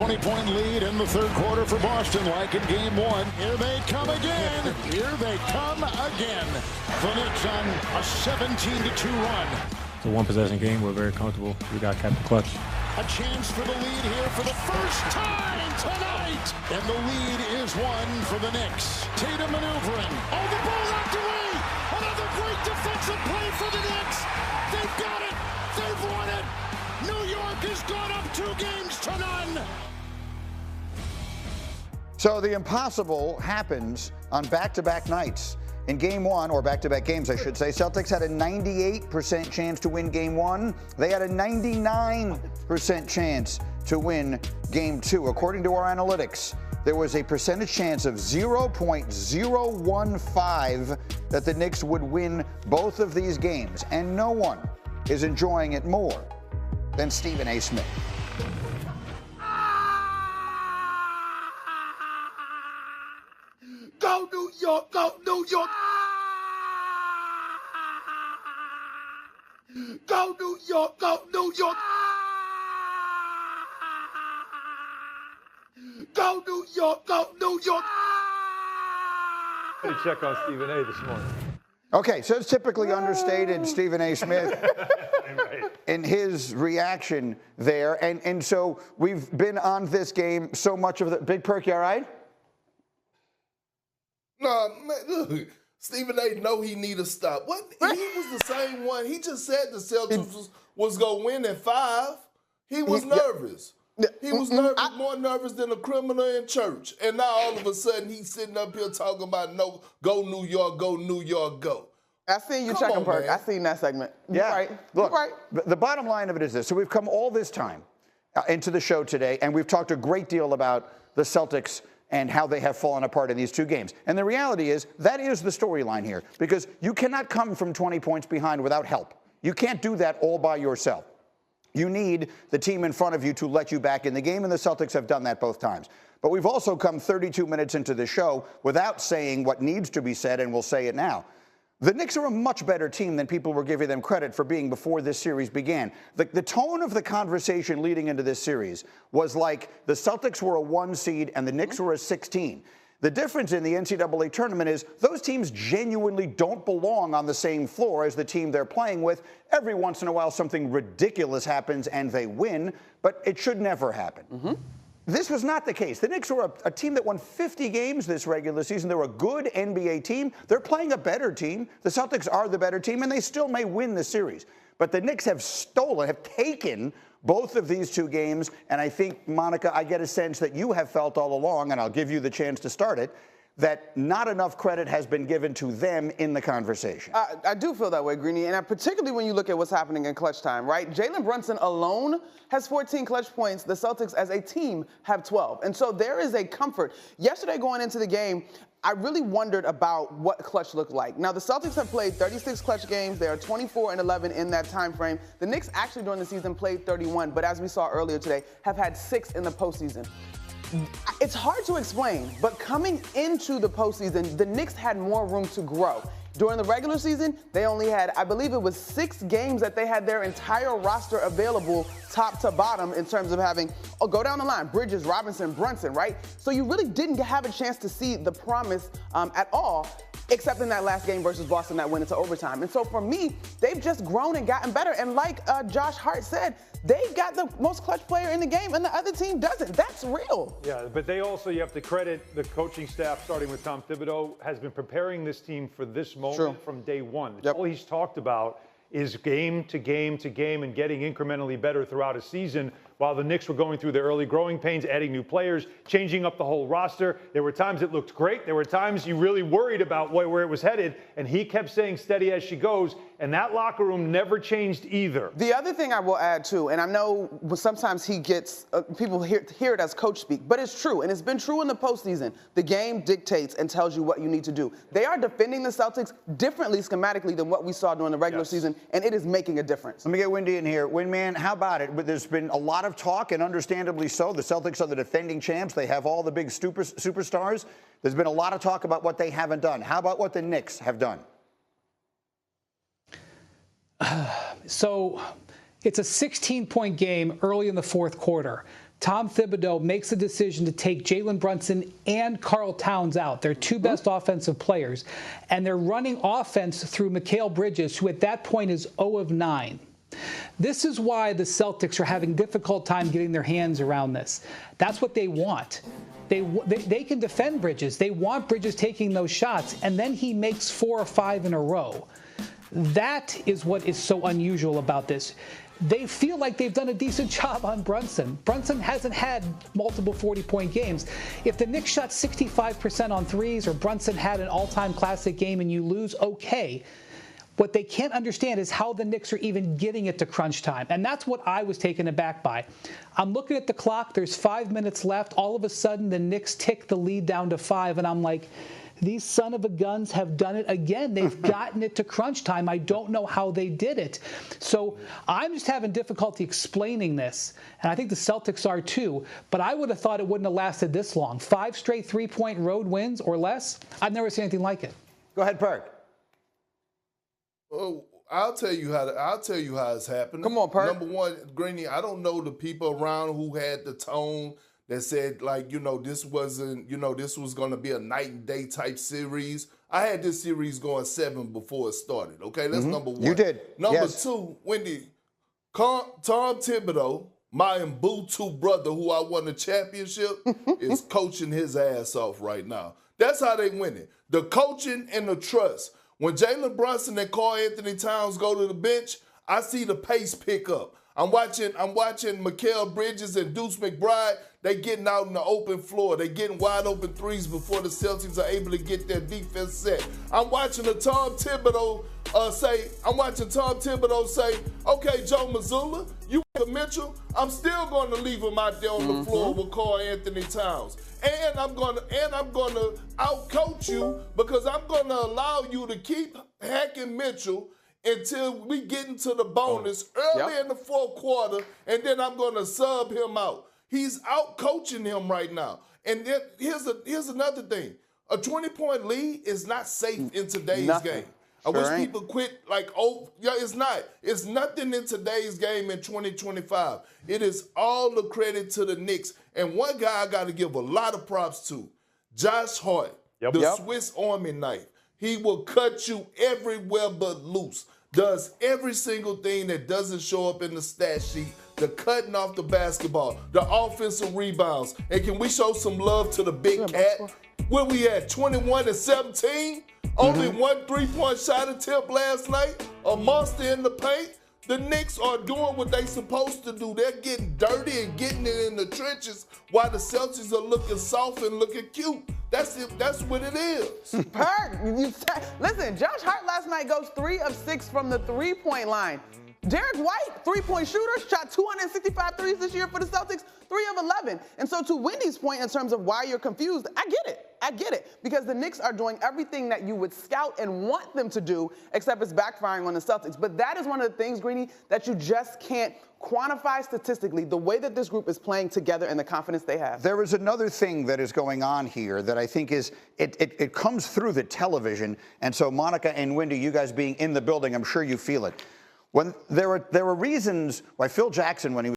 20-point lead in the third quarter for Boston, like in game one. Here they come again. Here they come again. The Knicks on a 17-2 run. It's a one-possession game. We're very comfortable. We got Captain Clutch. A chance for the lead here for the first time tonight. And the lead is one for the Knicks. Tatum maneuvering. Oh, the ball knocked away. Another great defensive play for the Knicks. They've got it. They've won it. New York has gone up 2 games to none. So the impossible happens on back-to-back nights. In game one, or back-to-back games, I should say, Celtics had a 98% chance to win game one. They had a 99% chance to win game two. According to our analytics, there was a percentage chance of 0.015 that the Knicks would win both of these games. And no one is enjoying it more than Stephen A. Smith. Go New York, go New York. Go New York, go New York. Go New York, go New York. Had to check on Stephen A. this morning. Okay, so it's typically understated Stephen A. Smith in his reaction there. And so we've been on this game so much of the... Big Perk, you all right? Nah, man, look, Stephen A. know he need to stop. What? He was the same one. He just said the Celtics was going to win in 5. He was nervous. He was nervous, more nervous than a criminal in church. And now all of a sudden he's sitting up here talking about, no, go New York, go New York, go. I seen you checking, Perk. I seen that segment. You're right. Look, You're right. The bottom line of it is this. So we've come all this time into the show today, and we've talked a great deal about the Celtics and how they have fallen apart in these 2 games. And the reality is that is the storyline here, because you cannot come from 20 points behind without help. You can't do that all by yourself. You need the team in front of you to let you back in the game, and the Celtics have done that both times. But we've also come 32 minutes into the show without saying what needs to be said, and we'll say it now. The Knicks are a much better team than people were giving them credit for being before this series began. The tone of the conversation leading into this series was like the Celtics were a 1 seed and the Knicks were a 16. The difference in the NCAA tournament is those teams genuinely don't belong on the same floor as the team they're playing with. Every once in a while, something ridiculous happens and they win, but it should never happen. This was not the case. The Knicks were a team that won 50 games this regular season. They're a good NBA team. They're playing a better team. The Celtics are the better team, and they still may win the series. But the Knicks have taken both of these 2 games, and I think, Monica, I get a sense that you have felt all along, and I'll give you the chance to start it, that not enough credit has been given to them in the conversation. I do feel that way, Greeny, and particularly when you look at what's happening in clutch time, right? Jalen Brunson alone has 14 clutch points. The Celtics as a team have 12. And so there is a comfort. Yesterday going into the game, I really wondered about what clutch looked like. Now, the Celtics have played 36 clutch games. They are 24-11 in that time frame. The Knicks actually during the season played 31, but as we saw earlier today, have had 6 in the postseason. It's hard to explain, but coming into the postseason, the Knicks had more room to grow. During the regular season, they only had, I believe it was 6 games that they had their entire roster available top to bottom in terms of having, go down the line, Bridges, Robinson, Brunson, right? So you really didn't have a chance to see the promise at all, except in that last game versus Boston that went into overtime. And so for me, they've just grown and gotten better. And like Josh Hart said, they've got the most clutch player in the game and the other team doesn't. That's real. Yeah, but they also, you have to credit the coaching staff, starting with Tom Thibodeau, has been preparing this team for this moment from day one. All he's talked about is game to game to game and getting incrementally better throughout a season. While the Knicks were going through their early growing pains, adding new players, changing up the whole roster. There were times it looked great. There were times you really worried about where it was headed. And he kept saying steady as she goes. And that locker room never changed either. The other thing I will add, too, and I know sometimes he gets, people hear it as coach speak, but it's true. And it's been true in the postseason. The game dictates and tells you what you need to do. They are defending the Celtics differently schematically than what we saw during the regular season, and it is making a difference. Let me get Windy in here. Windman, how about it? There's been a lot of talk, and understandably so. The Celtics are the defending champs. They have all the big superstars. There's been a lot of talk about what they haven't done. How about what the Knicks have done? So it's a 16-point game early in the fourth quarter. Tom Thibodeau makes a decision to take Jalen Brunson and Karl Towns out, their two best offensive players, and they're running offense through Mikal Bridges, who at that point is 0 of 9. This is why the Celtics are having a difficult time getting their hands around this. That's what they want. They can defend Bridges. They want Bridges taking those shots, and then he makes 4 or 5 in a row. That is what is so unusual about this. They feel like they've done a decent job on Brunson. Brunson hasn't had multiple 40-point games. If the Knicks shot 65% on threes or Brunson had an all-time classic game and you lose, okay. What they can't understand is how the Knicks are even getting it to crunch time. And that's what I was taken aback by. I'm looking at the clock. There's 5 minutes left. All of a sudden, the Knicks tick the lead down to 5. And I'm like, these son of a guns have done it again. They've gotten it to crunch time. I don't know how they did it. So I'm just having difficulty explaining this. And I think the Celtics are too. But I would have thought it wouldn't have lasted this long. 5 straight 3-point road wins or less. I've never seen anything like it. Go ahead, Perk. Oh, I'll tell you how it's happening. Come on, Perk. Number one, Greeny, I don't know the people around who had the tone that said, like, this wasn't, this was going to be a night and day type series. I had this series going 7 before it started, okay? That's number one. You did. Number two, Wendy, Tom Thibodeau, my Mbutu brother who I won the championship, is coaching his ass off right now. That's how they win it. The coaching and the trust. When Jalen Brunson and Karl Anthony Towns go to the bench, I see the pace pick up. I'm watching Mikal Bridges and Deuce McBride. They getting out in the open floor. They getting wide open threes before the Celtics are able to get their defense set. I'm watching Tom Thibodeau say, okay, Joe Mazzulla, you the Mitchell, I'm still going to leave him out there on the floor with Karl Anthony Towns. And I'm gonna outcoach you because I'm gonna allow you to keep hacking Mitchell until we get into the bonus early in the fourth quarter, and then I'm gonna sub him out. He's outcoaching him right now. And then here's another thing. A 20-point lead is not safe in today's game. I wish people quit it's not. It's nothing in today's game in 2025. It is all the credit to the Knicks. And one guy I got to give a lot of props to, Josh Hart, the Swiss Army knife. He will cut you everywhere but loose. Does every single thing that doesn't show up in the stat sheet, the cutting off the basketball, the offensive rebounds. And can we show some love to the big cat? Where we at, 21-17? Only 1 3-point shot attempt last night. A monster in the paint. The Knicks are doing what they're supposed to do. They're getting dirty and getting it in the trenches while the Celtics are looking soft and looking cute. That's it. That's what it is. Perk, listen, Josh Hart last night goes 3 of 6 from the 3-point line. Derek White, 3-point shooter, shot 265 threes this year for the Celtics, 3 of 11. And so to Wendy's point in terms of why you're confused, I get it. Because the Knicks are doing everything that you would scout and want them to do, except it's backfiring on the Celtics. But that is one of the things, Greeny, that you just can't quantify statistically, the way that this group is playing together and the confidence they have. There is another thing that is going on here that I think is, it comes through the television. And so Monica and Wendy, you guys being in the building, I'm sure you feel it. When there were reasons why Phil Jackson, when he